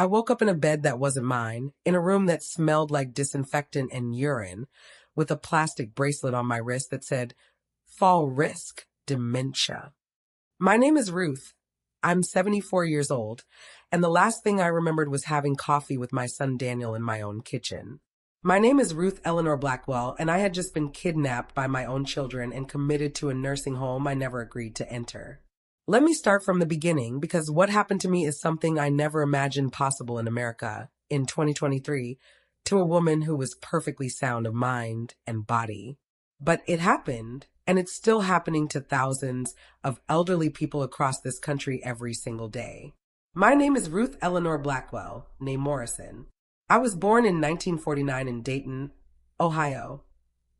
I woke up in a bed that wasn't mine, in a room that smelled like disinfectant and urine, with a plastic bracelet on my wrist that said, Fall Risk, Dementia. My name is Ruth. I'm 74 years old, and the last thing I remembered was having coffee with my son Daniel in my own kitchen. My name is Ruth Eleanor Blackwell, and I had just been kidnapped by my own children and committed to a nursing home I never agreed to enter. Let me start from the beginning, because what happened to me is something I never imagined possible in America in 2023 to a woman who was perfectly sound of mind and body. But it happened, and it's still happening to thousands of elderly people across this country every single day. My name is Ruth Eleanor Blackwell, née Morrison. I was born in 1949 in Dayton, Ohio,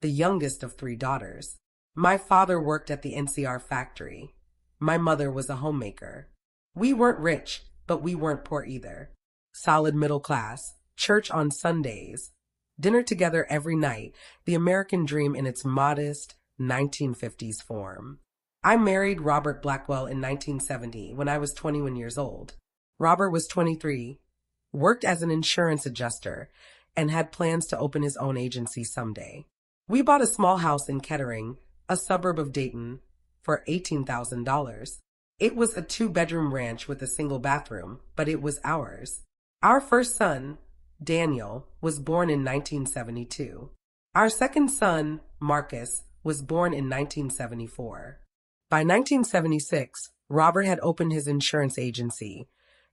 the youngest of 3 daughters. My father worked at the NCR factory. My mother was a homemaker. We weren't rich, but we weren't poor either. Solid middle class, church on Sundays, dinner together every night, the American dream in its modest 1950s form. I married Robert Blackwell in 1970 when I was 21 years old. Robert was 23, worked as an insurance adjuster, and had plans to open his own agency someday. We bought a small house in Kettering, a suburb of Dayton, for $18,000. It was a 2-bedroom ranch with a single bathroom, but it was ours. Our first son, Daniel, was born in 1972. Our second son, Marcus, was born in 1974. By 1976, Robert had opened his insurance agency,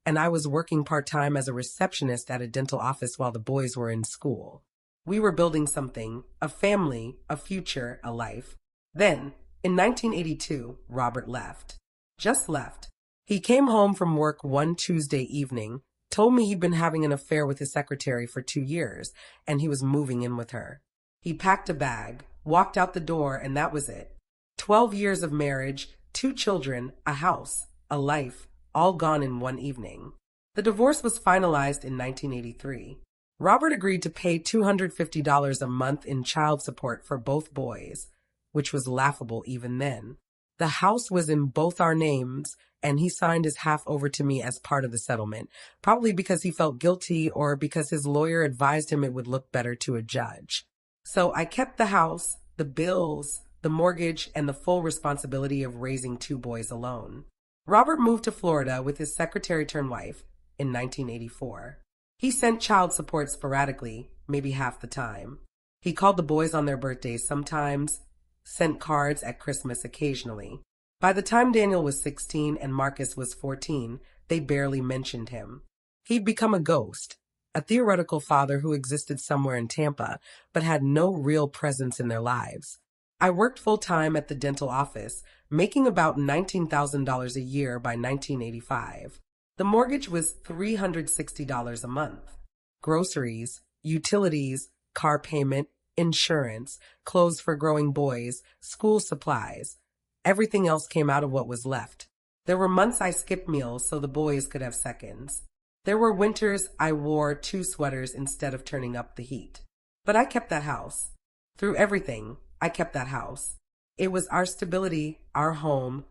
and I was working part-time as a receptionist at a dental office while the boys were in school. We were building something, a family, a future, a life. Then, in 1982, Robert left. Just left. He came home from work one Tuesday evening, told me he'd been having an affair with his secretary for 2 years, and he was moving in with her. He packed a bag, walked out the door, and that was it. 12 years of marriage, 2 children, a house, a life, all gone in one evening. The divorce was finalized in 1983. Robert agreed to pay $250 a month in child support for both boys, which was laughable even then. The house was in both our names, and he signed his half over to me as part of the settlement, probably because he felt guilty or because his lawyer advised him it would look better to a judge. So I kept the house, the bills, the mortgage, and the full responsibility of raising 2 boys alone. Robert moved to Florida with his secretary-turned-wife in 1984. He sent child support sporadically, maybe half the time. He called the boys on their birthdays sometimes, sent cards at Christmas occasionally. By the time Daniel was 16 and Marcus was 14, they barely mentioned him. He'd become a ghost, a theoretical father who existed somewhere in Tampa, but had no real presence in their lives. I worked full-time at the dental office, making about $19,000 a year by 1985. The mortgage was $360 a month. Groceries, utilities, car payment, insurance, clothes for growing boys, school supplies. Everything else came out of what was left. There were months I skipped meals so the boys could have seconds. There were winters I wore 2 sweaters instead of turning up the heat. But I kept that house. Through everything, I kept that house. It was our stability, our home,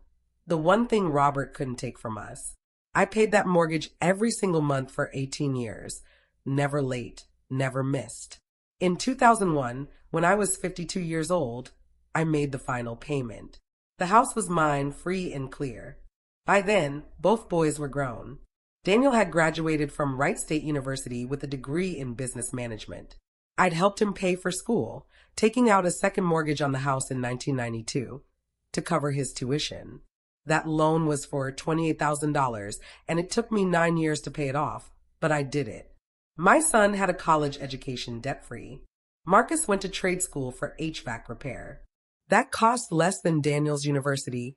the one thing Robert couldn't take from us. I paid that mortgage every single month for 18 years. Never late, never missed. In 2001, when I was 52 years old, I made the final payment. The house was mine, free and clear. By then, both boys were grown. Daniel had graduated from Wright State University with a degree in business management. I'd helped him pay for school, taking out a second mortgage on the house in 1992 to cover his tuition. That loan was for $28,000, and it took me 9 years to pay it off, but I did it. My son had a college education debt-free. Marcus went to trade school for HVAC repair. That cost less than Daniel's university,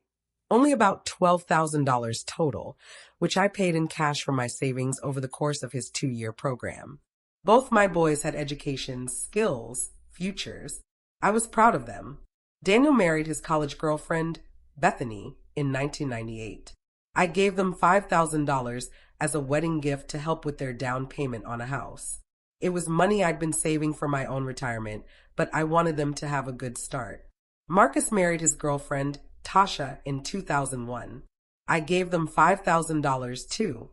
only about $12,000 total, which I paid in cash from my savings over the course of his 2-year program. Both my boys had education, skills, futures. I was proud of them. Daniel married his college girlfriend, Bethany, in 1998. I gave them $5,000 as a wedding gift to help with their down payment on a house. It was money I'd been saving for my own retirement, but I wanted them to have a good start. Marcus married his girlfriend, Tasha, in 2001. I gave them $5,000 too.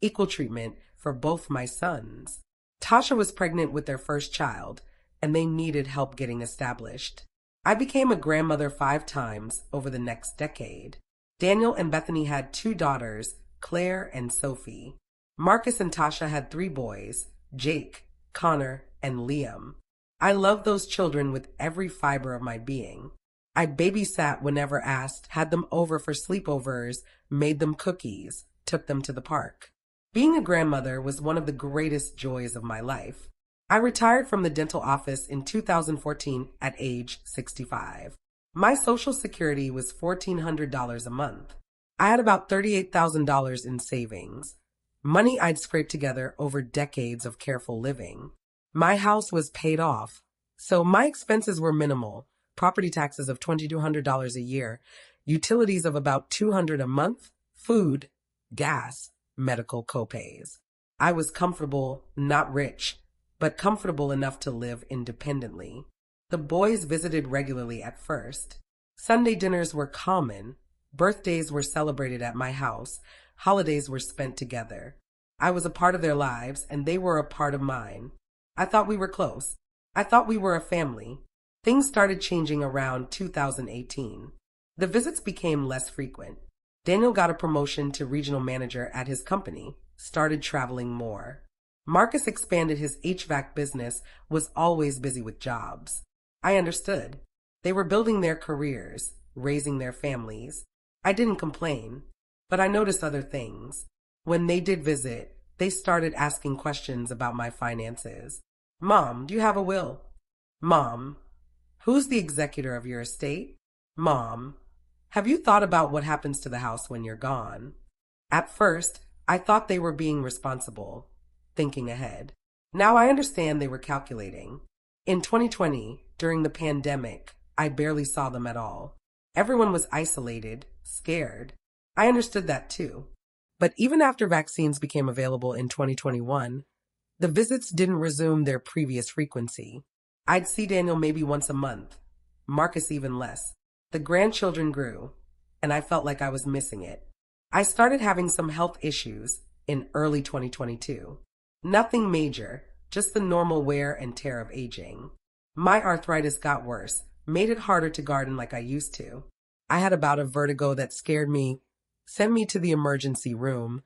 Equal treatment, for both my sons. Tasha was pregnant with their first child, and they needed help getting established. I became a grandmother 5 times over the next decade. Daniel and Bethany had 2 daughters, Claire and Sophie. Marcus and Tasha had 3 boys, Jake, Connor, and Liam. I loved those children with every fiber of my being. I babysat whenever asked, had them over for sleepovers, made them cookies, took them to the park. Being a grandmother was one of the greatest joys of my life. I retired from the dental office in 2014 at age 65. My Social Security was $1,400 a month. I had about $38,000 in savings, money I'd scraped together over decades of careful living. My house was paid off, so my expenses were minimal. Property taxes of $2,200 a year, utilities of about $200 a month, food, gas, medical copays. I was comfortable, not rich, but comfortable enough to live independently. The boys visited regularly at first. Sunday dinners were common. Birthdays were celebrated at my house. Holidays were spent together. I was a part of their lives, and they were a part of mine. I thought we were close. I thought we were a family. Things started changing around 2018. The visits became less frequent. Daniel got a promotion to regional manager at his company, started traveling more. Marcus expanded his HVAC business, was always busy with jobs. I understood. They were building their careers, raising their families. I didn't complain, but I noticed other things. When they did visit, they started asking questions about my finances. Mom, do you have a will? Mom, who's the executor of your estate? Mom, have you thought about what happens to the house when you're gone? At first, I thought they were being responsible, thinking ahead. Now I understand they were calculating. In 2020, during the pandemic, I barely saw them at all. Everyone was isolated, scared. I understood that too. But even after vaccines became available in 2021, the visits didn't resume their previous frequency. I'd see Daniel maybe once a month, Marcus even less. The grandchildren grew, and I felt like I was missing it. I started having some health issues in early 2022. Nothing major, just the normal wear and tear of aging. My arthritis got worse, made it harder to garden like I used to. I had a bout of vertigo that scared me, sent me to the emergency room,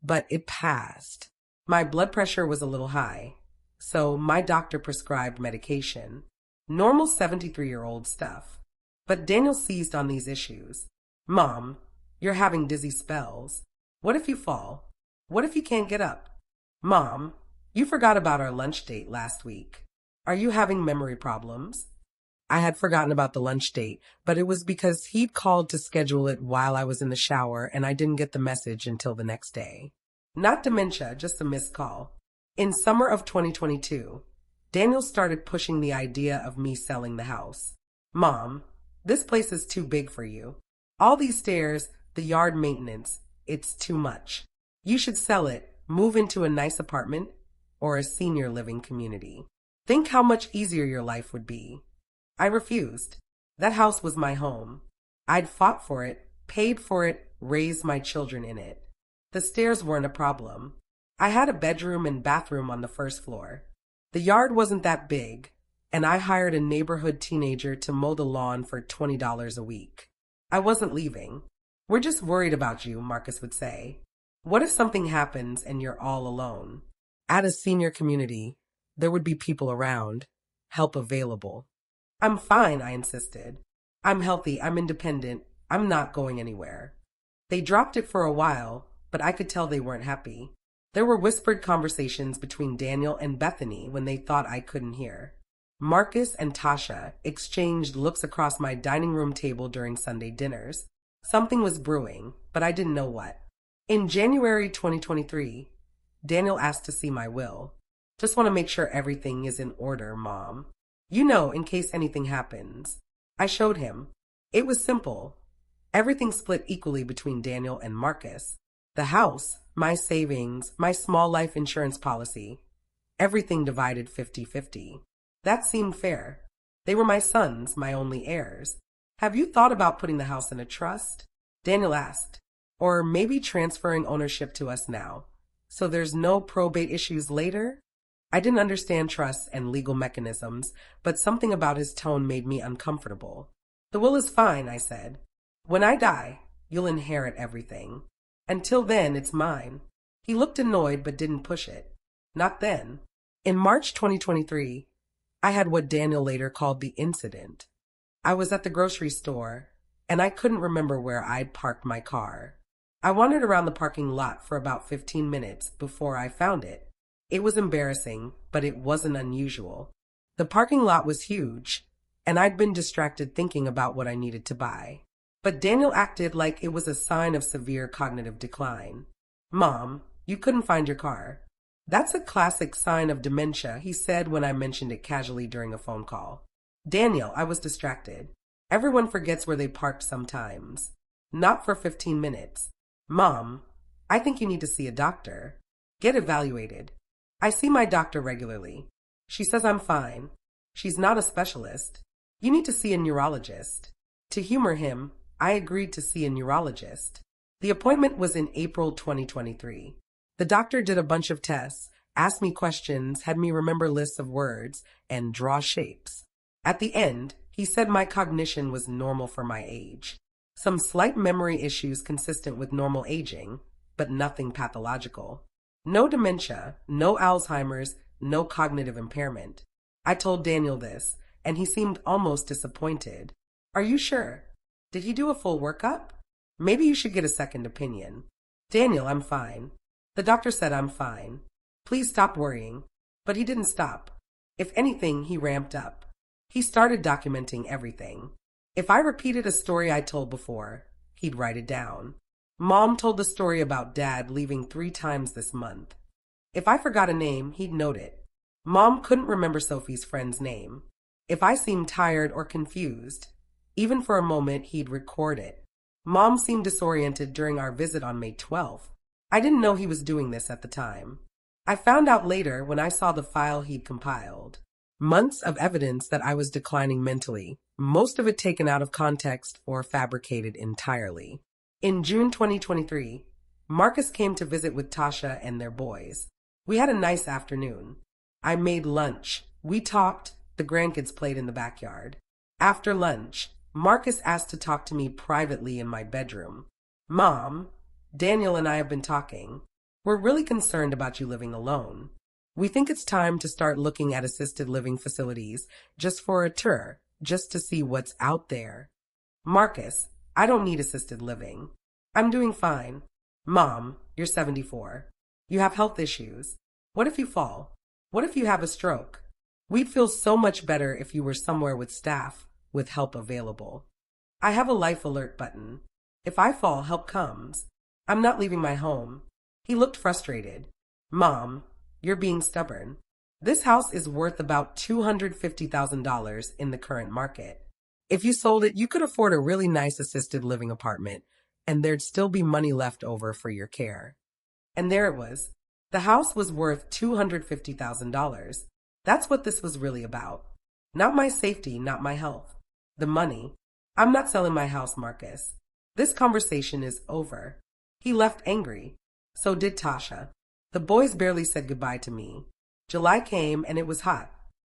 but it passed. My blood pressure was a little high, so my doctor prescribed medication. Normal 73-year-old stuff. But Daniel seized on these issues. Mom, you're having dizzy spells. What if you fall? What if you can't get up? Mom, you forgot about our lunch date last week. Are you having memory problems? I had forgotten about the lunch date, but it was because he'd called to schedule it while I was in the shower and I didn't get the message until the next day. Not dementia, just a missed call. In summer of 2022, Daniel started pushing the idea of me selling the house. Mom, this place is too big for you. All these stairs, the yard maintenance, it's too much. You should sell it, move into a nice apartment, or a senior living community. Think how much easier your life would be. I refused. That house was my home. I'd fought for it, paid for it, raised my children in it. The stairs weren't a problem. I had a bedroom and bathroom on the first floor. The yard wasn't that big, and I hired a neighborhood teenager to mow the lawn for $20 a week. I wasn't leaving. We're just worried about you, Marcus would say. What if something happens and you're all alone? At a senior community, there would be people around, help available. I'm fine, I insisted. I'm healthy, I'm independent, I'm not going anywhere. They dropped it for a while, but I could tell they weren't happy. There were whispered conversations between Daniel and Bethany when they thought I couldn't hear. Marcus and Tasha exchanged looks across my dining room table during Sunday dinners. Something was brewing, but I didn't know what. In January 2023, Daniel asked to see my will. Just want to make sure everything is in order, Mom. You know, in case anything happens. I showed him. It was simple. Everything split equally between Daniel and Marcus. The house, my savings, my small life insurance policy. Everything divided 50-50. That seemed fair. They were my sons, my only heirs. Have you thought about putting the house in a trust? Daniel asked. Or maybe transferring ownership to us now. So there's no probate issues later? I didn't understand trusts and legal mechanisms, but something about his tone made me uncomfortable. The will is fine, I said. When I die, you'll inherit everything. Until then, it's mine. He looked annoyed but didn't push it. Not then. In March 2023, I had what Daniel later called the incident. I was at the grocery store, and I couldn't remember where I'd parked my car. I wandered around the parking lot for about 15 minutes before I found it. It was embarrassing, but it wasn't unusual. The parking lot was huge, and I'd been distracted thinking about what I needed to buy. But Daniel acted like it was a sign of severe cognitive decline. Mom, you couldn't find your car. That's a classic sign of dementia, he said when I mentioned it casually during a phone call. Daniel, I was distracted. Everyone forgets where they parked sometimes. Not for 15 minutes. Mom, I think you need to see a doctor. Get evaluated. I see my doctor regularly. She says I'm fine. She's not a specialist. You need to see a neurologist. To humor him, I agreed to see a neurologist. The appointment was in April 2023. The doctor did a bunch of tests, asked me questions, had me remember lists of words, and draw shapes. At the end, he said my cognition was normal for my age. Some slight memory issues consistent with normal aging, but nothing pathological. No dementia, no Alzheimer's, no cognitive impairment. I told Daniel this, and he seemed almost disappointed. Are you sure? Did he do a full workup? Maybe you should get a second opinion. Daniel, I'm fine. The doctor said I'm fine. Please stop worrying. But he didn't stop. If anything, he ramped up. He started documenting everything. If I repeated a story I told before, he'd write it down. Mom told the story about Dad leaving 3 times this month. If I forgot a name, he'd note it. Mom couldn't remember Sophie's friend's name. If I seemed tired or confused, even for a moment, he'd record it. Mom seemed disoriented during our visit on May 12th. I didn't know he was doing this at the time. I found out later when I saw the file he'd compiled. Months of evidence that I was declining mentally, most of it taken out of context or fabricated entirely. In June 2023, Marcus came to visit with Tasha and their boys. We had a nice afternoon. I made lunch. We talked. The grandkids played in the backyard. After lunch, Marcus asked to talk to me privately in my bedroom. Mom, Daniel and I have been talking. We're really concerned about you living alone. We think it's time to start looking at assisted living facilities just for a tour, just to see what's out there. Marcus, I don't need assisted living. I'm doing fine. Mom, you're 74. You have health issues. What if you fall? What if you have a stroke? We'd feel so much better if you were somewhere with staff, with help available. I have a life alert button. If I fall, help comes. I'm not leaving my home. He looked frustrated. Mom, you're being stubborn. This house is worth about $250,000 in the current market. If you sold it, you could afford a really nice assisted living apartment, and there'd still be money left over for your care. And there it was. The house was worth $250,000. That's what this was really about. Not my safety, not my health. The money. I'm not selling my house, Marcus. This conversation is over. He left angry. So did Tasha. The boys barely said goodbye to me. July came and it was hot.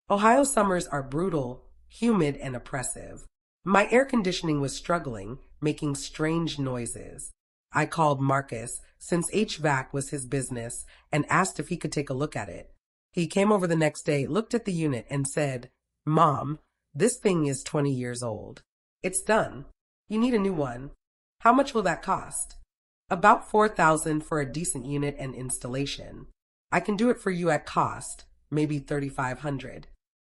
Ohio summers are brutal, humid, and oppressive. My air conditioning was struggling, making strange noises. I called Marcus, since HVAC was his business, and asked if he could take a look at it. He came over the next day, looked at the unit, and said, Mom, this thing is 20 years old. It's done. You need a new one. How much will that cost? About $4,000 for a decent unit and installation. I can do it for you at cost, maybe $3,500.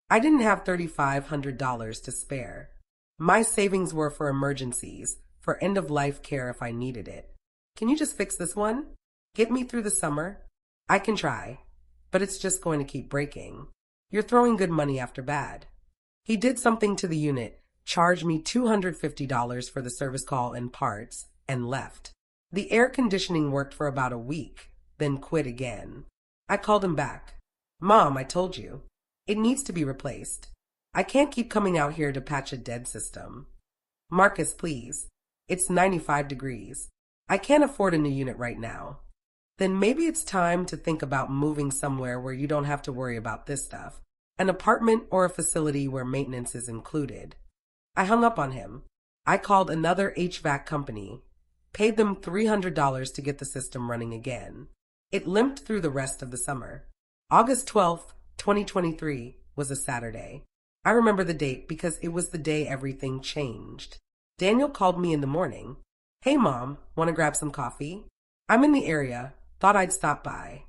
I didn't have $3,500 to spare. My savings were for emergencies, for end-of-life care if I needed it. Can you just fix this one? Get me through the summer? I can try, but it's just going to keep breaking. You're throwing good money after bad. He did something to the unit, charged me $250 for the service call and parts, and left. The air conditioning worked for about a week, then quit again. I called him back. Mom, I told you. It needs to be replaced. I can't keep coming out here to patch a dead system. Marcus, please. It's 95 degrees. I can't afford a new unit right now. Then maybe it's time to think about moving somewhere where you don't have to worry about this stuff. An apartment or a facility where maintenance is included. I hung up on him. I called another HVAC company, paid them $300 to get the system running again. It limped through the rest of the summer. August 12th, 2023 was a Saturday. I remember the date because it was the day everything changed. Daniel called me in the morning. Hey mom, want to grab some coffee? I'm in the area, thought I'd stop by.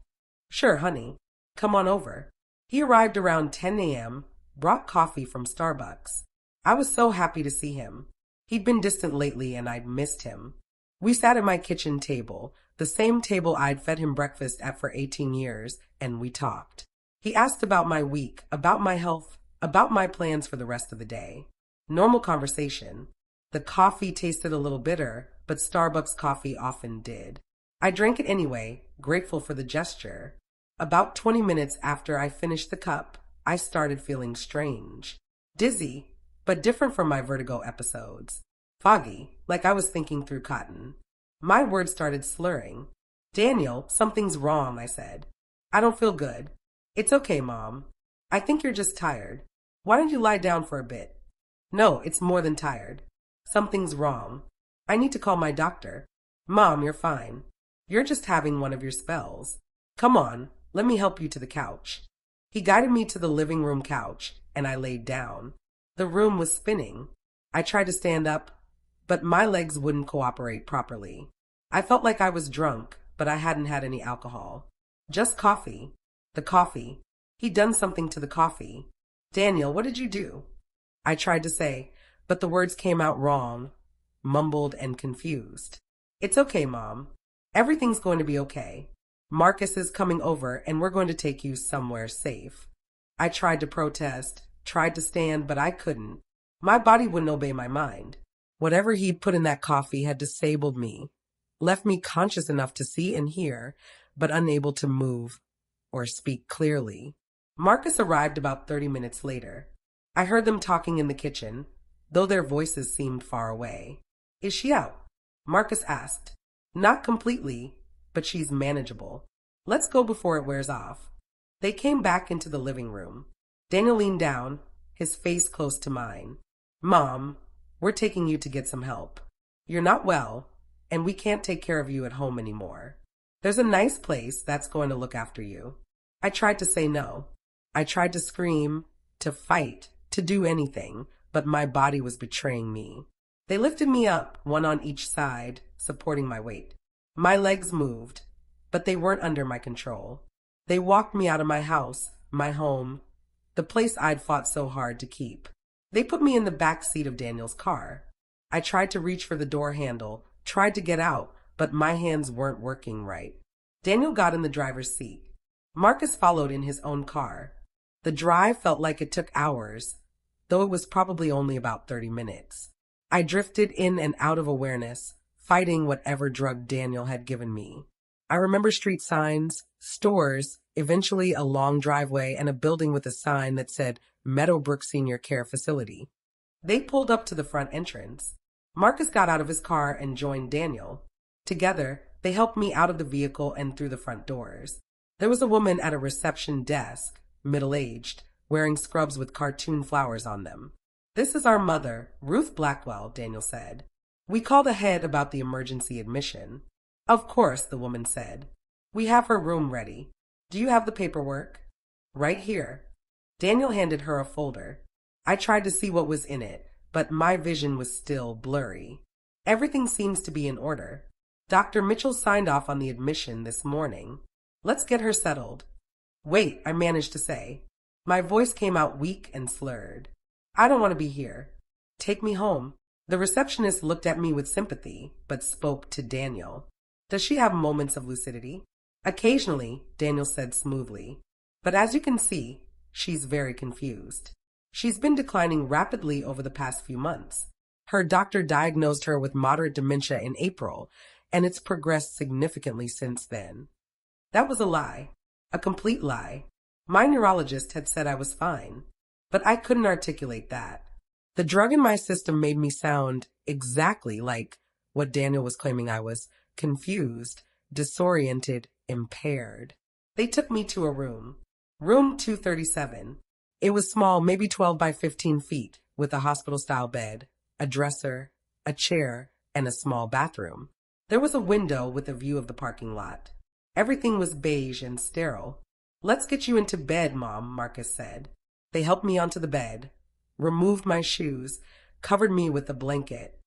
Sure, honey. Come on over. He arrived around 10 a.m., brought coffee from Starbucks. I was so happy to see him. He'd been distant lately and I'd missed him. We sat at my kitchen table, the same table I'd fed him breakfast at for 18 years, and we talked. He asked about my week, about my health, about my plans for the rest of the day. Normal conversation. The coffee tasted a little bitter, but Starbucks coffee often did. I drank it anyway, grateful for the gesture. About 20 minutes after I finished the cup, I started feeling strange. Dizzy, but different from my vertigo episodes. Foggy, like I was thinking through cotton. My words started slurring. Daniel, something's wrong, I said. I don't feel good. It's okay, Mom. I think you're just tired. Why don't you lie down for a bit? No, it's more than tired. Something's wrong. I need to call my doctor. Mom, you're fine. You're just having one of your spells. Come on, let me help you to the couch. He guided me to the living room couch, and I laid down. The room was spinning. I tried to stand up, but my legs wouldn't cooperate properly. I felt like I was drunk, but I hadn't had any alcohol. Just coffee. The coffee. He'd done something to the coffee. Daniel, what did you do? I tried to say, but the words came out wrong, mumbled and confused. It's okay, Mom. Everything's going to be okay. Marcus is coming over and we're going to take you somewhere safe. I tried to protest, tried to stand, but I couldn't. My body wouldn't obey my mind. Whatever he'd put in that coffee had disabled me, left me conscious enough to see and hear, but unable to move or speak clearly. Marcus arrived about 30 minutes later. I heard them talking in the kitchen, though their voices seemed far away. Is she out? Marcus asked. Not completely, but she's manageable. Let's go before it wears off. They came back into the living room. Daniel leaned down, his face close to mine. Mom, we're taking you to get some help. You're not well, and we can't take care of you at home anymore. There's a nice place that's going to look after you. I tried to say no. I tried to scream, to fight, to do anything, but my body was betraying me. They lifted me up, one on each side, supporting my weight. My legs moved, but they weren't under my control. They walked me out of my house, my home, the place I'd fought so hard to keep. They put me in the back seat of Daniel's car. I tried to reach for the door handle, tried to get out, but my hands weren't working right. Daniel got in the driver's seat. Marcus followed in his own car. The drive felt like it took hours, though it was probably only about 30 minutes. I drifted in and out of awareness, fighting whatever drug Daniel had given me. I remember street signs, stores, eventually a long driveway, and a building with a sign that said Meadowbrook Senior Care Facility. They pulled up to the front entrance. Marcus got out of his car and joined Daniel. Together, they helped me out of the vehicle and through the front doors. There was a woman at a reception desk, middle-aged, wearing scrubs with cartoon flowers on them. This is our mother, Ruth Blackwell, Daniel said. We called ahead about the emergency admission. Of course, the woman said. We have her room ready. Do you have the paperwork? Right here. Daniel handed her a folder. I tried to see what was in it, but my vision was still blurry. Everything seems to be in order. Dr. Mitchell signed off on the admission this morning. Let's get her settled. Wait, I managed to say. My voice came out weak and slurred. I don't want to be here. Take me home. The receptionist looked at me with sympathy, but spoke to Daniel. Does she have moments of lucidity? Occasionally, Daniel said smoothly. But as you can see, she's very confused. She's been declining rapidly over the past few months. Her doctor diagnosed her with moderate dementia in April, and it's progressed significantly since then. That was a lie. A complete lie. My neurologist had said I was fine, but I couldn't articulate that. The drug in my system made me sound exactly like what Daniel was claiming I was: confused, disoriented, impaired. They took me to a room. Room 237. It was small, maybe 12 by 15 feet, with a hospital-style bed, a dresser, a chair, and a small bathroom. There was a window with a view of the parking lot. Everything was beige and sterile. "Let's get you into bed, Mom," Marcus said. They helped me onto the bed, removed my shoes, covered me with a blanket.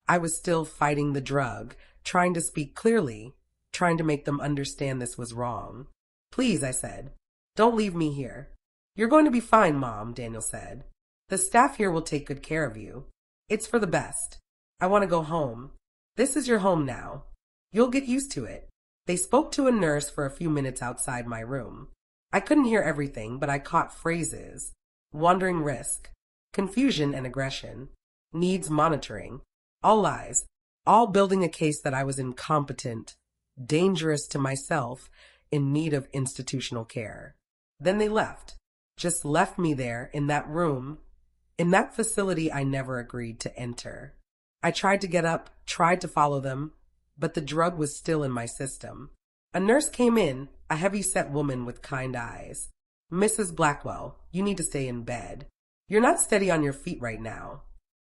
I was still fighting the drug, trying to speak clearly, trying to make them understand this was wrong. "Please," I said, "don't leave me here." "You're going to be fine, Mom," Daniel said. "The staff here will take good care of you. It's for the best. I want to go home. This is your home now. You'll get used to it." They spoke to a nurse for a few minutes outside my room. I couldn't hear everything, but I caught phrases. Wandering risk, confusion and aggression, needs monitoring. All lies, all building a case that I was incompetent, dangerous to myself, in need of institutional care. Then they left, just left me there in that room, in that facility I never agreed to enter. I tried to get up, tried to follow them, but the drug was still in my system. A nurse came in, a heavy-set woman with kind eyes. "Mrs. Blackwell, you need to stay in bed. You're not steady on your feet right now."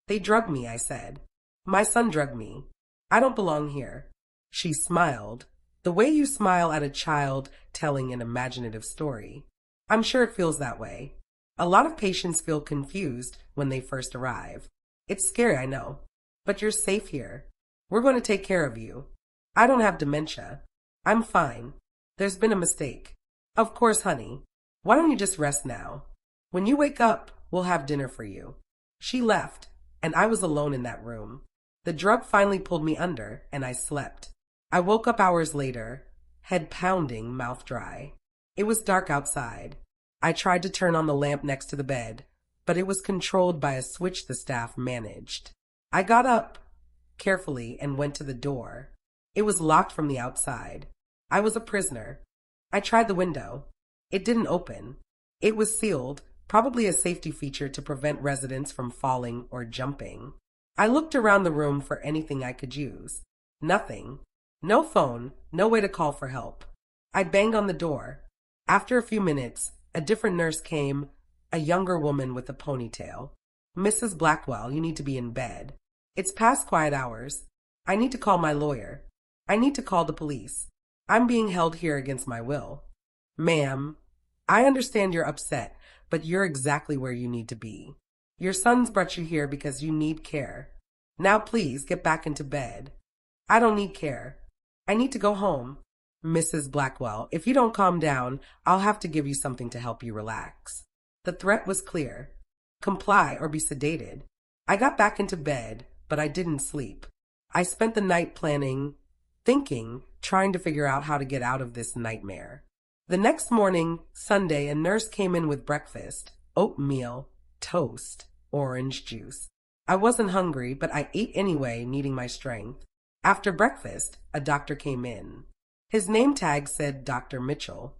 "They drugged me," I said. "My son drugged me. I don't belong here." She smiled, the way you smile at a child telling an imaginative story. "I'm sure it feels that way. A lot of patients feel confused when they first arrive. It's scary, I know. But you're safe here. We're going to take care of you. I don't have dementia. I'm fine. There's been a mistake." "Of course, honey. Why don't you just rest now? When you wake up, we'll have dinner for you." She left, and I was alone in that room. The drug finally pulled me under, and I slept. I woke up hours later, head pounding, mouth dry. It was dark outside. I tried to turn on the lamp next to the bed, but it was controlled by a switch the staff managed. I got up carefully and went to the door. It was locked from the outside. I was a prisoner. I tried the window. It didn't open. It was sealed, probably a safety feature to prevent residents from falling or jumping. I looked around the room for anything I could use. Nothing. No phone, no way to call for help. I banged on the door. After a few minutes, a different nurse came, a younger woman with a ponytail. "Mrs. Blackwell, you need to be in bed. It's past quiet hours. I need to call my lawyer. I need to call the police. I'm being held here against my will." "Ma'am, I understand you're upset, but you're exactly where you need to be. Your son's brought you here because you need care. Now please get back into bed." "I don't need care. I need to go home." "Mrs. Blackwell, if you don't calm down, I'll have to give you something to help you relax." The threat was clear. Comply or be sedated. I got back into bed, but I didn't sleep. I spent the night planning, thinking, trying to figure out how to get out of this nightmare. The next morning, Sunday, a nurse came in with breakfast, oatmeal, toast, orange juice. I wasn't hungry, but I ate anyway, needing my strength. After breakfast, a doctor came in. His name tag said Dr. Mitchell.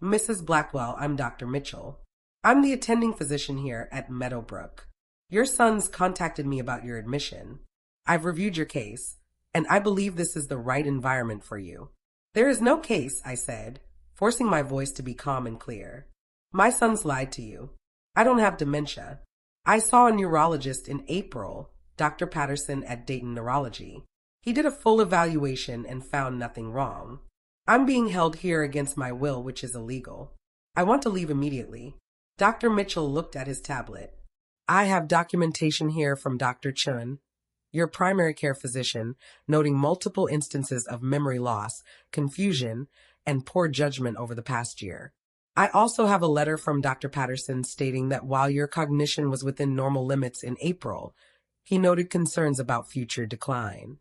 "Mrs. Blackwell, I'm Dr. Mitchell. I'm the attending physician here at Meadowbrook. Your son's contacted me about your admission. I've reviewed your case, and I believe this is the right environment for you." "There is no case," I said, forcing my voice to be calm and clear. "My son's lied to you. I don't have dementia. I saw a neurologist in April, Dr. Patterson at Dayton Neurology. He did a full evaluation and found nothing wrong. I'm being held here against my will, which is illegal. I want to leave immediately." Dr. Mitchell looked at his tablet. "I have documentation here from Dr. Chun, your primary care physician, noting multiple instances of memory loss, confusion, and poor judgment over the past year. I also have a letter from Dr. Patterson stating that while your cognition was within normal limits in April, he noted concerns about future decline."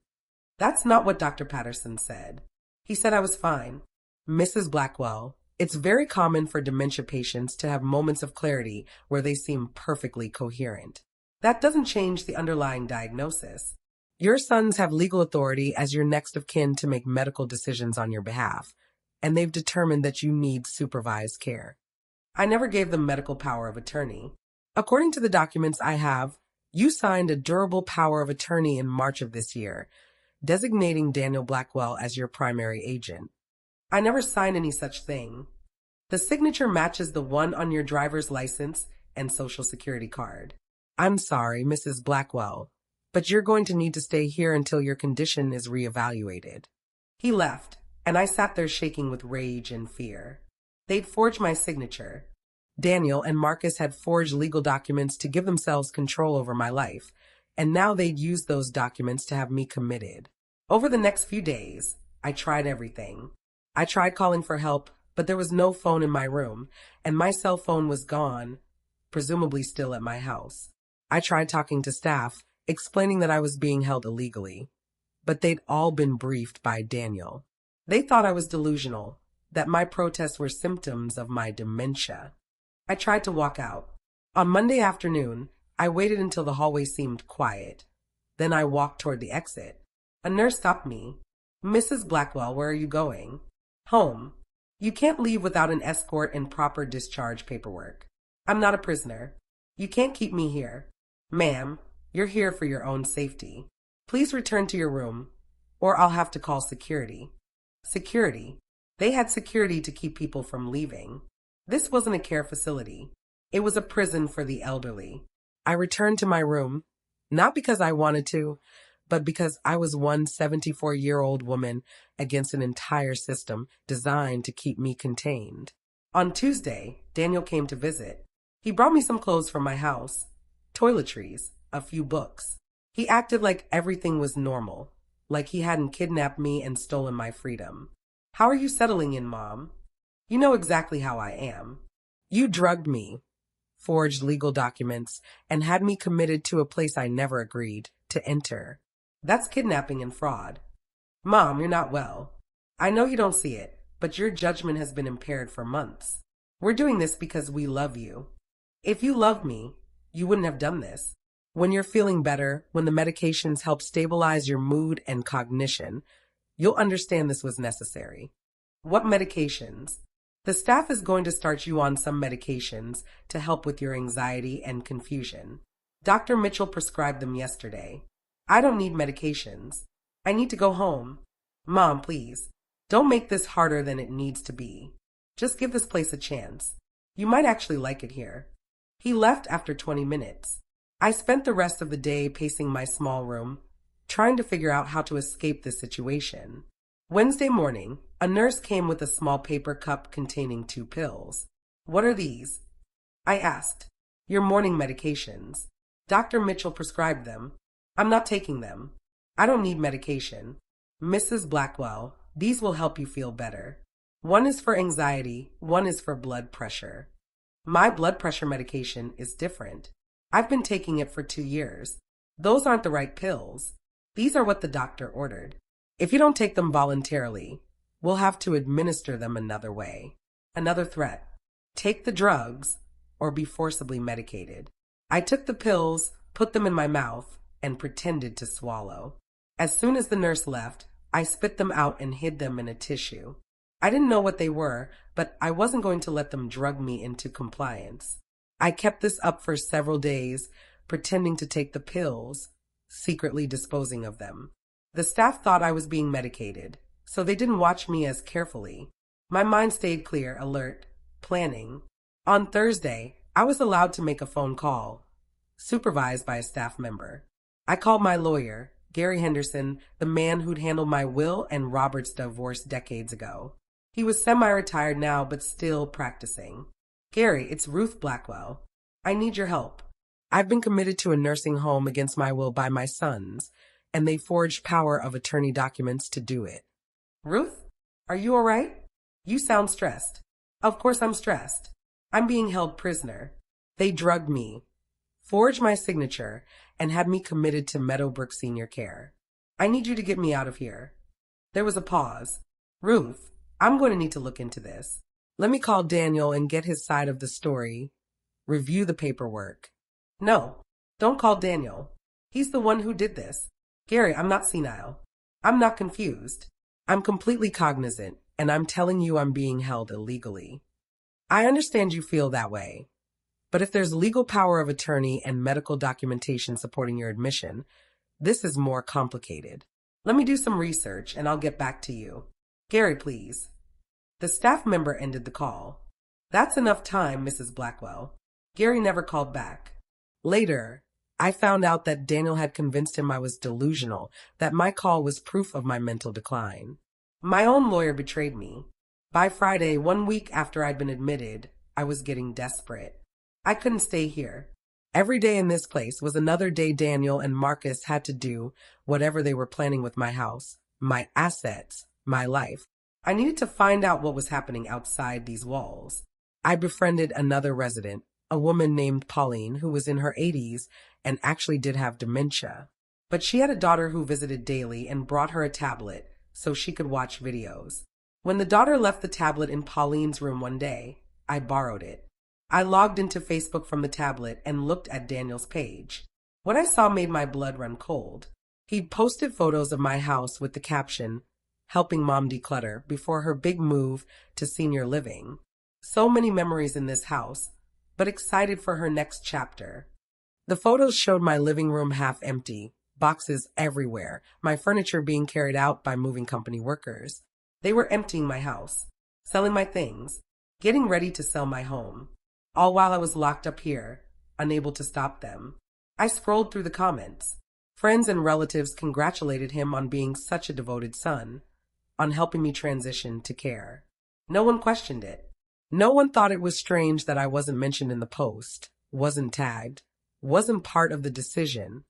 That's not what Dr. Patterson said. He said I was fine. "Mrs. Blackwell, it's very common for dementia patients to have moments of clarity where they seem perfectly coherent. That doesn't change the underlying diagnosis. Your sons have legal authority as your next of kin to make medical decisions on your behalf, and they've determined that you need supervised care." I never gave them medical power of attorney. According to the documents I have, you signed a durable power of attorney in March of this year, designating Daniel Blackwell as your primary agent. I never signed any such thing. The signature matches the one on your driver's license and social security card. I'm sorry, Mrs. Blackwell, but you're going to need to stay here until your condition is reevaluated. He left, and I sat there shaking with rage and fear. They'd forged my signature. Daniel and Marcus had forged legal documents to give themselves control over my life, and now they'd use those documents to have me committed. Over the next few days, I tried everything. I tried calling for help, but there was no phone in my room, and my cell phone was gone, presumably still at my house. I tried talking to staff, explaining that I was being held illegally, but they'd all been briefed by Daniel. They thought I was delusional, that my protests were symptoms of my dementia. I tried to walk out. On Monday afternoon, I waited until the hallway seemed quiet. Then I walked toward the exit. A nurse stopped me. "Mrs. Blackwell, where are you going?" "Home. You can't leave without an escort and proper discharge paperwork. I'm not a prisoner. You can't keep me here. Ma'am, you're here for your own safety. Please return to your room, or I'll have to call security." Security? They had security to keep people from leaving. This wasn't a care facility. It was a prison for the elderly. I returned to my room, not because I wanted to, but because I was one 74-year-old woman against an entire system designed to keep me contained. On Tuesday, Daniel came to visit. He brought me some clothes from my house, toiletries, a few books. He acted like everything was normal, like he hadn't kidnapped me and stolen my freedom. "How are you settling in, Mom? You know exactly how I am. You drugged me, forged legal documents, and had me committed to a place I never agreed to enter. That's kidnapping and fraud. Mom, you're not well. I know you don't see it, but your judgment has been impaired for months. We're doing this because we love you. If you loved me, you wouldn't have done this. When you're feeling better, when the medications help stabilize your mood and cognition, you'll understand this was necessary." "What medications?" "The staff is going to start you on some medications to help with your anxiety and confusion. Dr. Mitchell prescribed them yesterday. I don't need medications. I need to go home. Mom, please, don't make this harder than it needs to be. Just give this place a chance. You might actually like it here." He left after 20 minutes. I spent the rest of the day pacing my small room, trying to figure out how to escape this situation. Wednesday morning, a nurse came with a small paper cup containing 2 pills. "What are these?" I asked. "Your morning medications. Dr. Mitchell prescribed them. I'm not taking them. I don't need medication. Mrs. Blackwell, these will help you feel better. One is for anxiety, one is for blood pressure. My blood pressure medication is different. I've been taking it for 2 years. Those aren't the right pills. These are what the doctor ordered. If you don't take them voluntarily, we'll have to administer them another way." Another threat. Take the drugs or be forcibly medicated. I took the pills, put them in my mouth, and pretended to swallow. As soon as the nurse left, I spit them out and hid them in a tissue. I didn't know what they were, but I wasn't going to let them drug me into compliance. I kept this up for several days, pretending to take the pills, secretly disposing of them. The staff thought I was being medicated, so they didn't watch me as carefully. My mind stayed clear, alert, planning. On Thursday, I was allowed to make a phone call, supervised by a staff member. I called my lawyer, Gary Henderson, the man who'd handled my will and Robert's divorce decades ago. He was semi-retired now, but still practicing. "Gary, it's Ruth Blackwell. I need your help. I've been committed to a nursing home against my will by my sons, and they forged power of attorney documents to do it." "Ruth, are you all right? You sound stressed." "Of course I'm stressed. I'm being held prisoner. They drugged me, forged my signature, and had me committed to Meadowbrook Senior Care. I need you to get me out of here." There was a pause. "Ruth, I'm going to need to look into this. Let me call Daniel and get his side of the story. Review the paperwork." "No, don't call Daniel. He's the one who did this. Gary, I'm not senile. I'm not confused. I'm completely cognizant, and I'm telling you I'm being held illegally. I understand you feel that way, but if there's legal power of attorney and medical documentation supporting your admission, this is more complicated. Let me do some research, and I'll get back to you. Gary, please, The staff member ended the call. That's enough time, Mrs. Blackwell. Gary never called back. Later, I found out that Daniel had convinced him I was delusional, that my call was proof of my mental decline. My own lawyer betrayed me. By Friday, 1 week after I'd been admitted, I was getting desperate. I couldn't stay here. Every day in this place was another day Daniel and Marcus had to do whatever they were planning with my house, my assets, my life. I needed to find out what was happening outside these walls. I befriended another resident, a woman named Pauline, who was in her 80s and actually did have dementia. But she had a daughter who visited daily and brought her a tablet so she could watch videos. When the daughter left the tablet in Pauline's room one day, I borrowed it. I logged into Facebook from the tablet and looked at Daniel's page. What I saw made my blood run cold. He'd posted photos of my house with the caption, "Helping Mom declutter before her big move to senior living." So many memories in this house, but excited for her next chapter. The photos showed my living room half empty, boxes everywhere, my furniture being carried out by moving company workers. They were emptying my house, selling my things, getting ready to sell my home. All while I was locked up here, unable to stop them. I scrolled through the comments. Friends and relatives congratulated him on being such a devoted son, on helping me transition to care. No one questioned it. No one thought it was strange that I wasn't mentioned in the post, wasn't tagged, wasn't part of the decision.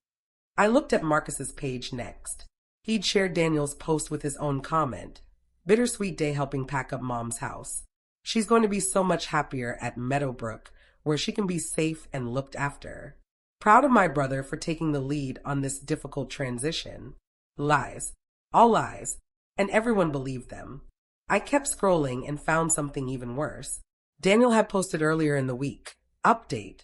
I looked at Marcus's page next. He'd shared Daniel's post with his own comment, "Bittersweet day helping pack up Mom's house. She's going to be so much happier at Meadowbrook, where she can be safe and looked after." Proud of my brother for taking the lead on this difficult transition. Lies. All lies. And everyone believed them. I kept scrolling and found something even worse. Daniel had posted earlier in the week, "Update.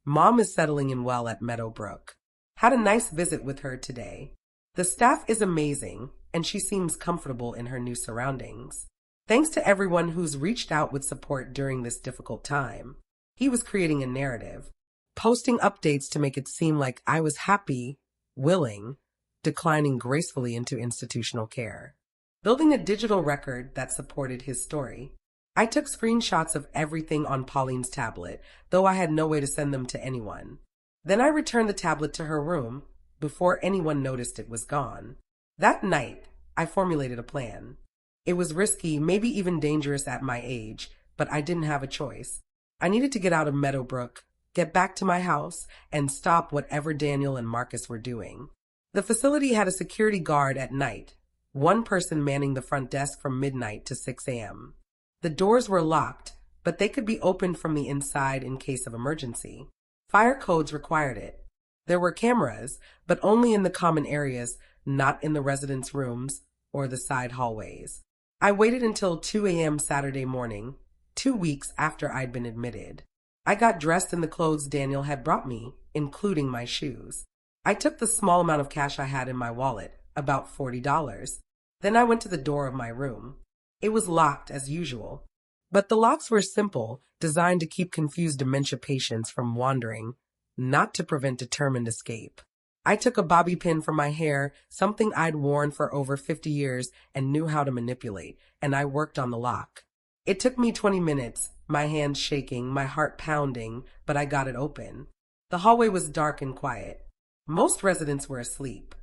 Mom is settling in well at Meadowbrook. Had a nice visit with her today. The staff is amazing, and she seems comfortable in her new surroundings. Thanks to everyone who's reached out with support during this difficult time." He was creating a narrative, posting updates to make it seem like I was happy, willing, declining gracefully into institutional care. Building a digital record that supported his story. I took screenshots of everything on Pauline's tablet, though I had no way to send them to anyone. Then I returned the tablet to her room before anyone noticed it was gone. That night, I formulated a plan. It was risky, maybe even dangerous at my age, but I didn't have a choice. I needed to get out of Meadowbrook, get back to my house, and stop whatever Daniel and Marcus were doing. The facility had a security guard at night, one person manning the front desk from midnight to 6 a.m. The doors were locked, but they could be opened from the inside in case of emergency. Fire codes required it. There were cameras, but only in the common areas, not in the residents' rooms or the side hallways. I waited until 2 a.m. Saturday morning, 2 weeks after I'd been admitted. I got dressed in the clothes Daniel had brought me, including my shoes. I took the small amount of cash I had in my wallet, about $40. Then I went to the door of my room. It was locked as usual, but the locks were simple, designed to keep confused dementia patients from wandering, not to prevent determined escape. I took a bobby pin from my hair, something I'd worn for over 50 years and knew how to manipulate, and I worked on the lock. It took me 20 minutes, my hands shaking, my heart pounding, but I got it open. The hallway was dark and quiet. Most residents were asleep.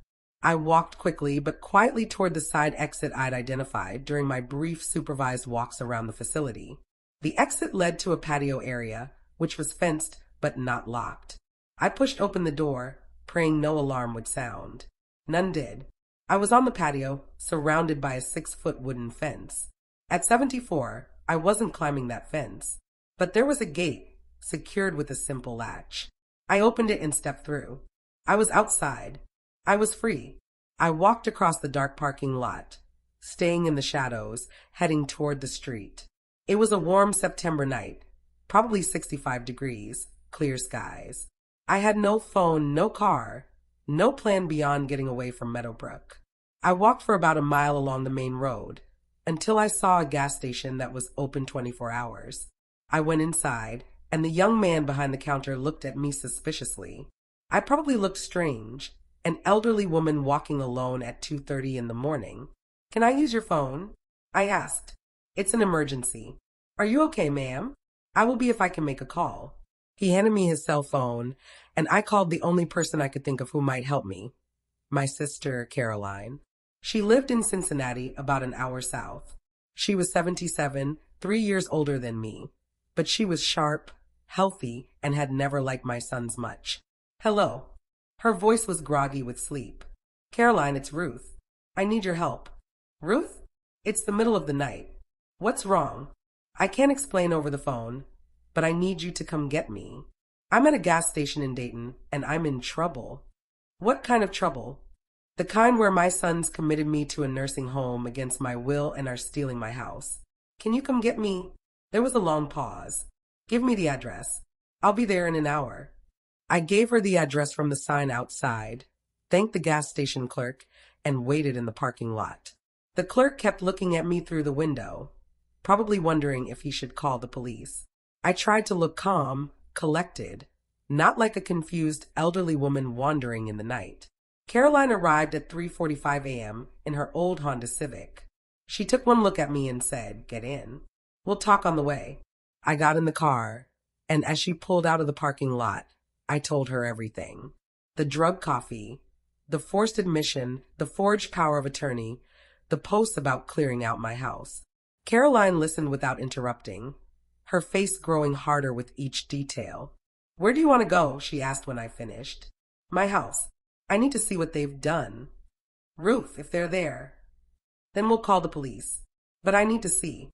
I walked quickly but quietly toward the side exit I'd identified during my brief supervised walks around the facility. The exit led to a patio area, which was fenced but not locked. I pushed open the door, praying no alarm would sound. None did. I was on the patio, surrounded by a 6-foot wooden fence. At 74, I wasn't climbing that fence, but there was a gate, secured with a simple latch. I opened it and stepped through. I was outside. I was free. I walked across the dark parking lot, staying in the shadows, heading toward the street. It was a warm September night, probably 65 degrees, clear skies. I had no phone, no car, no plan beyond getting away from Meadowbrook. I walked for about a mile along the main road, until I saw a gas station that was open 24 hours. I went inside, and the young man behind the counter looked at me suspiciously. I probably looked strange, an elderly woman walking alone at 2:30 in the morning. "Can I use your phone?" I asked. It's an emergency. Are you okay, ma'am? I will be if I can make a call. He handed me his cell phone, and I called the only person I could think of who might help me, my sister, Caroline. She lived in Cincinnati, about an hour south. She was 77, 3 years older than me, but she was sharp, healthy, and had never liked my sons much. Hello. Her voice was groggy with sleep. Caroline, it's Ruth. I need your help. Ruth? It's the middle of the night. What's wrong? I can't explain over the phone, but I need you to come get me. I'm at a gas station in Dayton, and I'm in trouble. What kind of trouble? The kind where my sons committed me to a nursing home against my will and are stealing my house. Can you come get me? There was a long pause. Give me the address. I'll be there in an hour. I gave her the address from the sign outside, thanked the gas station clerk, and waited in the parking lot. The clerk kept looking at me through the window, probably wondering if he should call the police. I tried to look calm, collected, not like a confused elderly woman wandering in the night. Caroline arrived at 3:45 a.m. in her old Honda Civic. She took one look at me and said, "Get in. We'll talk on the way." I got in the car, and as she pulled out of the parking lot, I told her everything. The drug coffee, the forced admission, the forged power of attorney, the posts about clearing out my house. Caroline listened without interrupting, her face growing harder with each detail. "Where do you want to go?" she asked when I finished. "My house. I need to see what they've done." "Ruth, if they're there, then we'll call the police. But I need to see."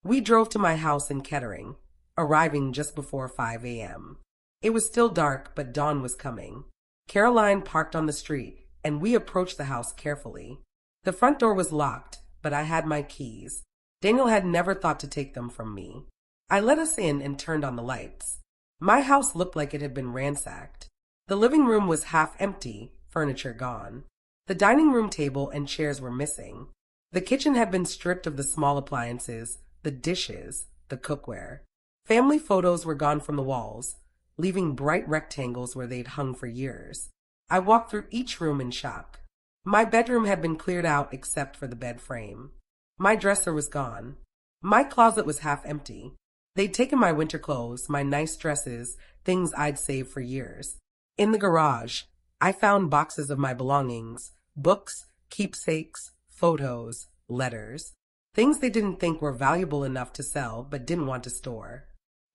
We drove to my house in Kettering, arriving just before 5 a.m. It was still dark, but dawn was coming. Caroline parked on the street, and we approached the house carefully. The front door was locked, but I had my keys. Daniel had never thought to take them from me. I let us in and turned on the lights. My house looked like it had been ransacked. The living room was half empty, furniture gone. The dining room table and chairs were missing. The kitchen had been stripped of the small appliances, the dishes, the cookware. Family photos were gone from the walls, leaving bright rectangles where they'd hung for years. I walked through each room in shock. My bedroom had been cleared out except for the bed frame. My dresser was gone. My closet was half empty. They'd taken my winter clothes, my nice dresses, things I'd saved for years. In the garage, I found boxes of my belongings, books, keepsakes, photos, letters. Things they didn't think were valuable enough to sell but didn't want to store.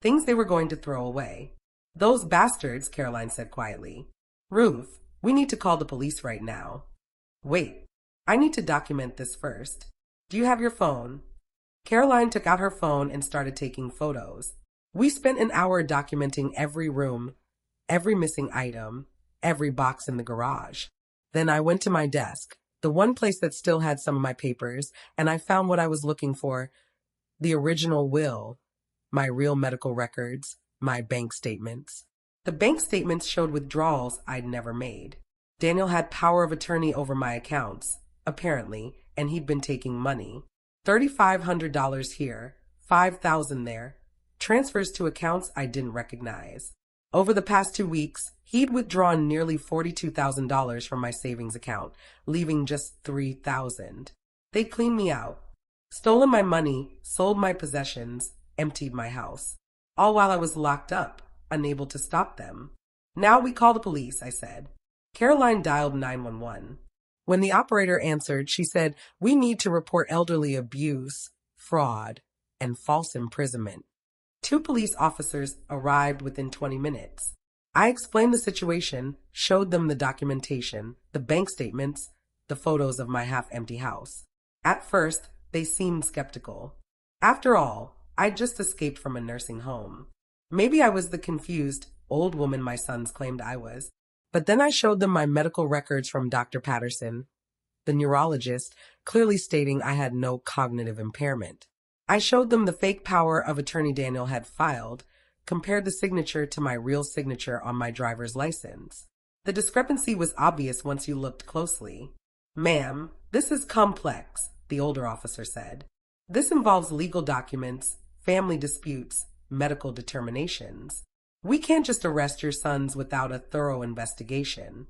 Things they were going to throw away. "Those bastards," Caroline said quietly. "Ruth, we need to call the police right now." "Wait, I need to document this first. Do you have your phone?" Caroline took out her phone and started taking photos. We spent an hour documenting every room, every missing item, every box in the garage. Then I went to my desk, the one place that still had some of my papers, and I found what I was looking for: the original will, my real medical records, my bank statements. The bank statements showed withdrawals I'd never made. Daniel had power of attorney over my accounts, apparently, and he'd been taking money. $3,500 here, $5,000 there. Transfers to accounts I didn't recognize. Over the past 2 weeks, he'd withdrawn nearly $42,000 from my savings account, leaving just $3,000. They'd cleaned me out, stolen my money, sold my possessions, emptied my house. All while I was locked up, unable to stop them. "Now we call the police," I said. Caroline dialed 911. When the operator answered, she said, "We need to report elderly abuse, fraud, and false imprisonment." 2 police officers arrived within 20 minutes. I explained the situation, showed them the documentation, the bank statements, the photos of my half-empty house. At first, they seemed skeptical. After all, I'd just escaped from a nursing home. Maybe I was the confused, old woman my sons claimed I was. But then I showed them my medical records from Dr. Patterson, the neurologist, clearly stating I had no cognitive impairment. I showed them the fake power of attorney Daniel had filed, compared the signature to my real signature on my driver's license. The discrepancy was obvious once you looked closely. "Ma'am, this is complex," the older officer said. "This involves legal documents, family disputes, medical determinations. We can't just arrest your sons without a thorough investigation.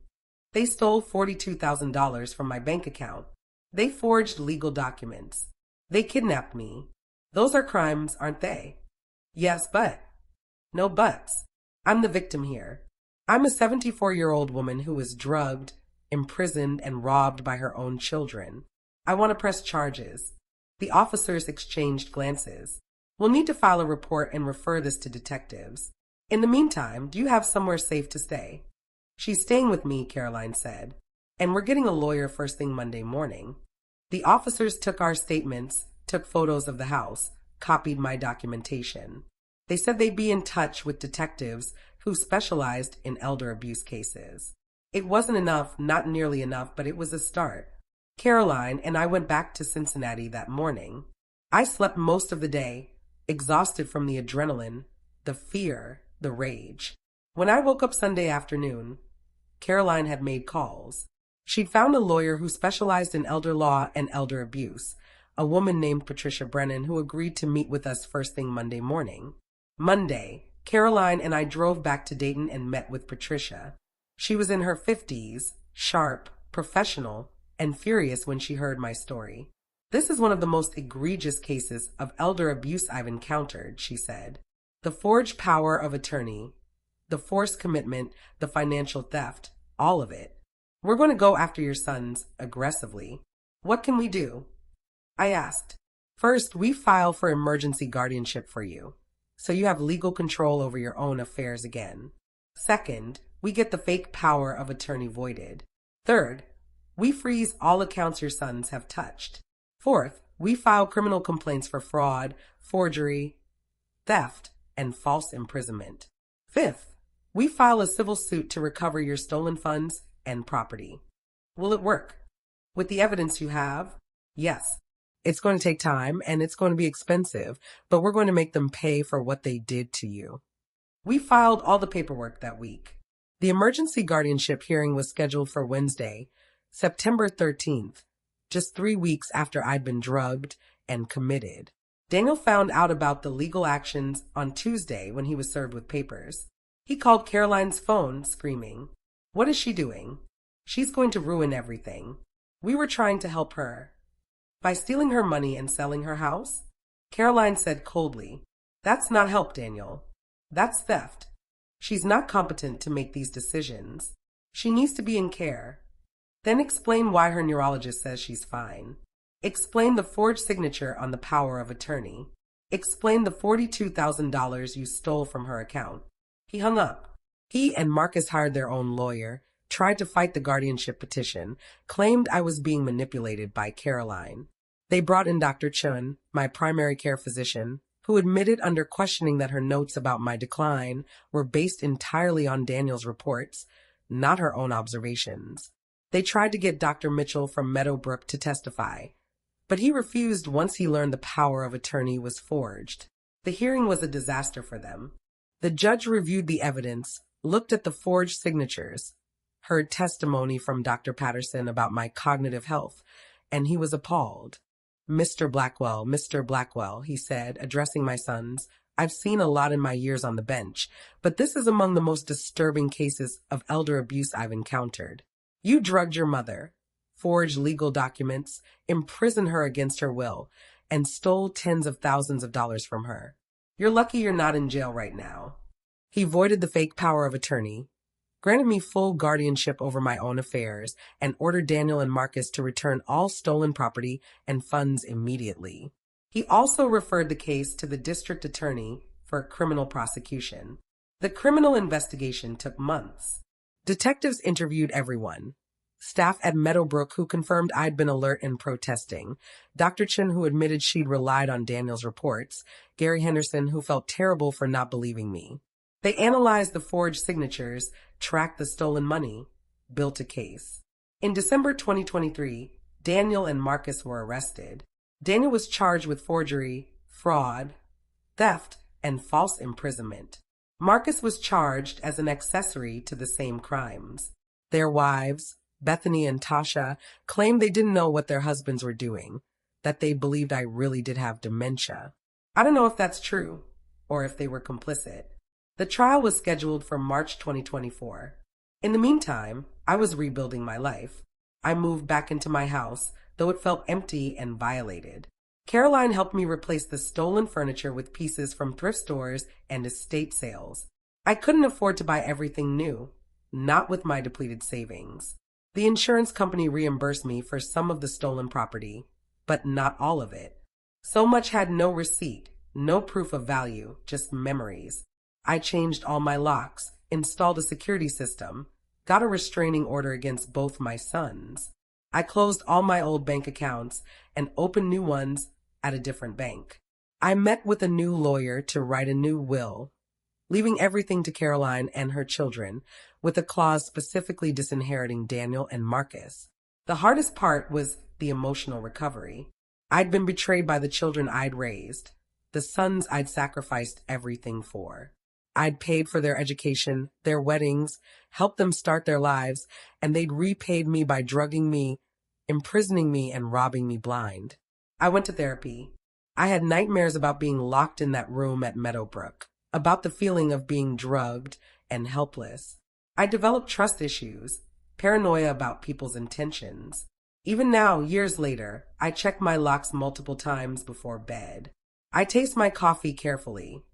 They stole $42,000 from my bank account. They forged legal documents. They kidnapped me. Those are crimes, aren't they? Yes, but. No buts. I'm the victim here. I'm a 74-year-old woman who was drugged, imprisoned, and robbed by her own children. I want to press charges. The officers exchanged glances. We'll need to file a report and refer this to detectives. In the meantime, do you have somewhere safe to stay? She's staying with me, Caroline said, and we're getting a lawyer first thing Monday morning. The officers took our statements, took photos of the house, copied my documentation. They said they'd be in touch with detectives who specialized in elder abuse cases. It wasn't enough, not nearly enough, but it was a start. Caroline and I went back to Cincinnati that morning. I slept most of the day, exhausted from the adrenaline, the fear, the rage. When I woke up Sunday afternoon, Caroline had made calls. She'd found a lawyer who specialized in elder law and elder abuse, a woman named Patricia Brennan who agreed to meet with us first thing Monday morning. Monday, Caroline and I drove back to Dayton and met with Patricia. She was in her 50s, sharp, professional, and furious when she heard my story. This is one of the most egregious cases of elder abuse I've encountered, she said. The forged power of attorney, the forced commitment, the financial theft, all of it. We're going to go after your sons aggressively. What can we do? I asked. First, we file for emergency guardianship for you, so you have legal control over your own affairs again. Second, we get the fake power of attorney voided. Third, we freeze all accounts your sons have touched. Fourth, we file criminal complaints for fraud, forgery, theft, and false imprisonment. Fifth, we file a civil suit to recover your stolen funds and property. Will it work? With the evidence you have? Yes. It's going to take time and it's going to be expensive, but we're going to make them pay for what they did to you. We filed all the paperwork that week. The emergency guardianship hearing was scheduled for Wednesday, September 13th, just 3 weeks after I'd been drugged and committed. Daniel found out about the legal actions on Tuesday when he was served with papers. He called Caroline's phone, screaming, "What is she doing? She's going to ruin everything." We were trying to help her. By stealing her money and selling her house? Caroline said coldly, "That's not help, Daniel. That's theft. She's not competent to make these decisions. She needs to be in care." Then explain why her neurologist says she's fine. Explain the forged signature on the power of attorney. Explain the $42,000 you stole from her account. He hung up. He and Marcus hired their own lawyer, tried to fight the guardianship petition, claimed I was being manipulated by Caroline. They brought in Dr. Chun, my primary care physician, who admitted under questioning that her notes about my decline were based entirely on Daniel's reports, not her own observations. They tried to get Dr. Mitchell from Meadowbrook to testify, but he refused once he learned the power of attorney was forged. The hearing was a disaster for them. The judge reviewed the evidence, looked at the forged signatures, heard testimony from Dr. Patterson about my cognitive health, and he was appalled. Mr. Blackwell, he said, addressing my sons, "I've seen a lot in my years on the bench, but this is among the most disturbing cases of elder abuse I've encountered. You drugged your mother, forged legal documents, imprisoned her against her will, and stole tens of thousands of dollars from her. You're lucky you're not in jail right now." He voided the fake power of attorney, granted me full guardianship over my own affairs, and ordered Daniel and Marcus to return all stolen property and funds immediately. He also referred the case to the district attorney for criminal prosecution. The criminal investigation took months. Detectives interviewed everyone. Staff at Meadowbrook who confirmed I'd been alert and protesting, Dr. Chin who admitted she'd relied on Daniel's reports, Gary Henderson who felt terrible for not believing me. They analyzed the forged signatures, tracked the stolen money, built a case. In December 2023, Daniel and Marcus were arrested. Daniel was charged with forgery, fraud, theft, and false imprisonment. Marcus was charged as an accessory to the same crimes. Their wives, Bethany and Tasha, claimed they didn't know what their husbands were doing, that they believed I really did have dementia. I don't know if that's true, or if they were complicit. The trial was scheduled for March 2024. In the meantime, I was rebuilding my life. I moved back into my house, though it felt empty and violated. Caroline helped me replace the stolen furniture with pieces from thrift stores and estate sales. I couldn't afford to buy everything new, not with my depleted savings. The insurance company reimbursed me for some of the stolen property, but not all of it. So much had no receipt, no proof of value, just memories. I changed all my locks, installed a security system, got a restraining order against both my sons. I closed all my old bank accounts and opened new ones at a different bank. I met with a new lawyer to write a new will, leaving everything to Caroline and her children, with a clause specifically disinheriting Daniel and Marcus. The hardest part was the emotional recovery. I'd been betrayed by the children I'd raised, the sons I'd sacrificed everything for. I'd paid for their education, their weddings, helped them start their lives, and they'd repaid me by drugging me, imprisoning me, and robbing me blind. I went to therapy. I had nightmares about being locked in that room at Meadowbrook, about the feeling of being drugged and helpless. I developed trust issues, paranoia about people's intentions. Even now, years later, I check my locks multiple times before bed. I taste my coffee carefully,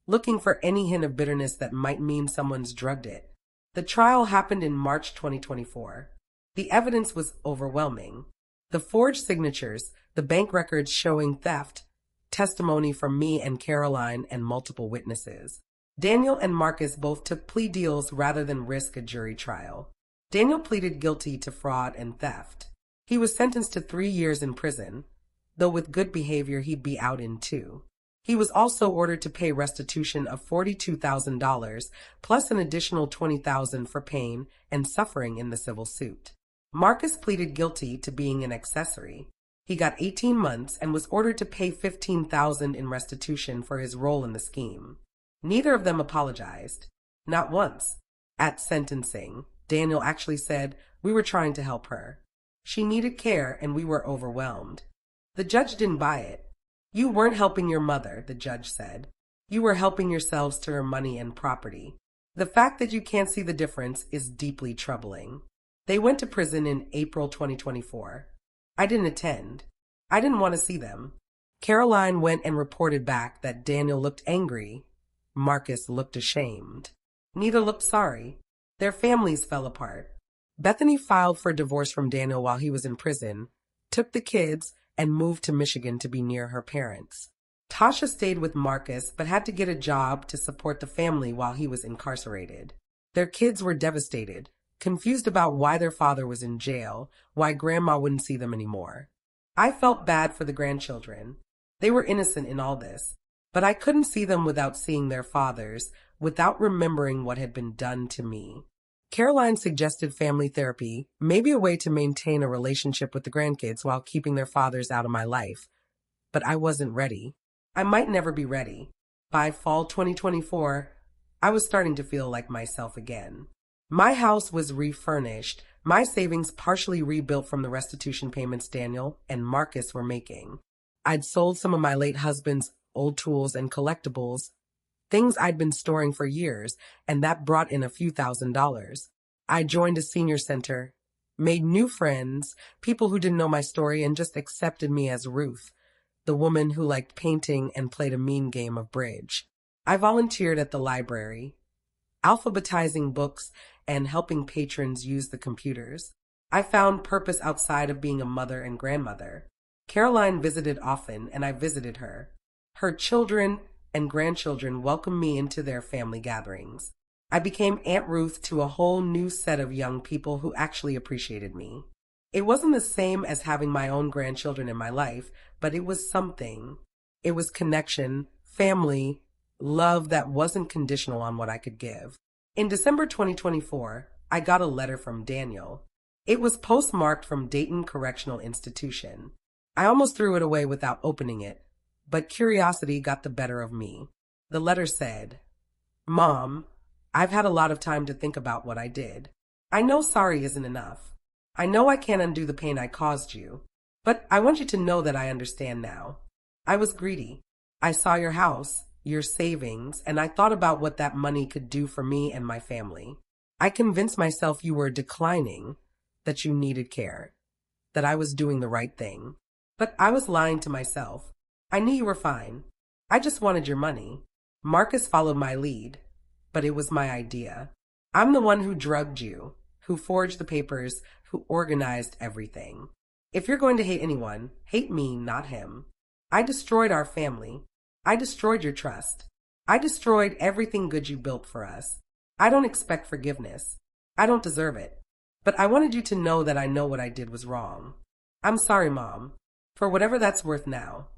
looking for any hint of bitterness that might mean someone's drugged it. The trial happened in March 2024. The evidence was overwhelming. The forged signatures, the bank records showing theft, testimony from me and Caroline and multiple witnesses. Daniel and Marcus both took plea deals rather than risk a jury trial. Daniel pleaded guilty to fraud and theft. He was sentenced to 3 years in prison, though with good behavior he'd be out in 2. He was also ordered to pay restitution of $42,000 plus an additional $20,000 for pain and suffering in the civil suit. Marcus pleaded guilty to being an accessory. He got 18 months and was ordered to pay $15,000 in restitution for his role in the scheme. Neither of them apologized. Not once. At sentencing, Daniel actually said, "We were trying to help her. She needed care and we were overwhelmed." The judge didn't buy it. "You weren't helping your mother," the judge said. "You were helping yourselves to her money and property. The fact that you can't see the difference is deeply troubling." They went to prison in April 2024. I didn't attend. I didn't want to see them. Caroline went and reported back that Daniel looked angry. Marcus looked ashamed. Neither looked sorry. Their families fell apart. Bethany filed for divorce from Daniel while he was in prison, took the kids, and moved to Michigan to be near her parents. Tasha stayed with Marcus but had to get a job to support the family while he was incarcerated. Their kids were devastated, confused about why their father was in jail, why grandma wouldn't see them anymore. I felt bad for the grandchildren. They were innocent in all this, but I couldn't see them without seeing their fathers, without remembering what had been done to me. Caroline suggested family therapy, maybe a way to maintain a relationship with the grandkids while keeping their fathers out of my life. But I wasn't ready. I might never be ready. By fall 2024, I was starting to feel like myself again. My house was refurnished, my savings partially rebuilt from the restitution payments Daniel and Marcus were making. I'd sold some of my late husband's old tools and collectibles, things I'd been storing for years, and that brought in a few $1,000s. I joined a senior center, made new friends, people who didn't know my story and just accepted me as Ruth, the woman who liked painting and played a mean game of bridge. I volunteered at the library, alphabetizing books and helping patrons use the computers. I found purpose outside of being a mother and grandmother. Caroline visited often, and I visited her. Her children and grandchildren welcomed me into their family gatherings. I became Aunt Ruth to a whole new set of young people who actually appreciated me. It wasn't the same as having my own grandchildren in my life, but it was something. It was connection, family, love that wasn't conditional on what I could give. In December 2024, I got a letter from Daniel. It was postmarked from Dayton Correctional Institution. I almost threw it away without opening it, but curiosity got the better of me. The letter said, "Mom, I've had a lot of time to think about what I did. I know sorry isn't enough. I know I can't undo the pain I caused you, but I want you to know that I understand now. I was greedy. I saw your house, your savings, and I thought about what that money could do for me and my family. I convinced myself you were declining, that you needed care, that I was doing the right thing. But I was lying to myself. I knew you were fine. I just wanted your money. Marcus followed my lead, but it was my idea. I'm the one who drugged you, who forged the papers, who organized everything. If you're going to hate anyone, hate me, not him. I destroyed our family. I destroyed your trust. I destroyed everything good you built for us. I don't expect forgiveness. I don't deserve it. But I wanted you to know that I know what I did was wrong. I'm sorry, Mom, for whatever that's worth now.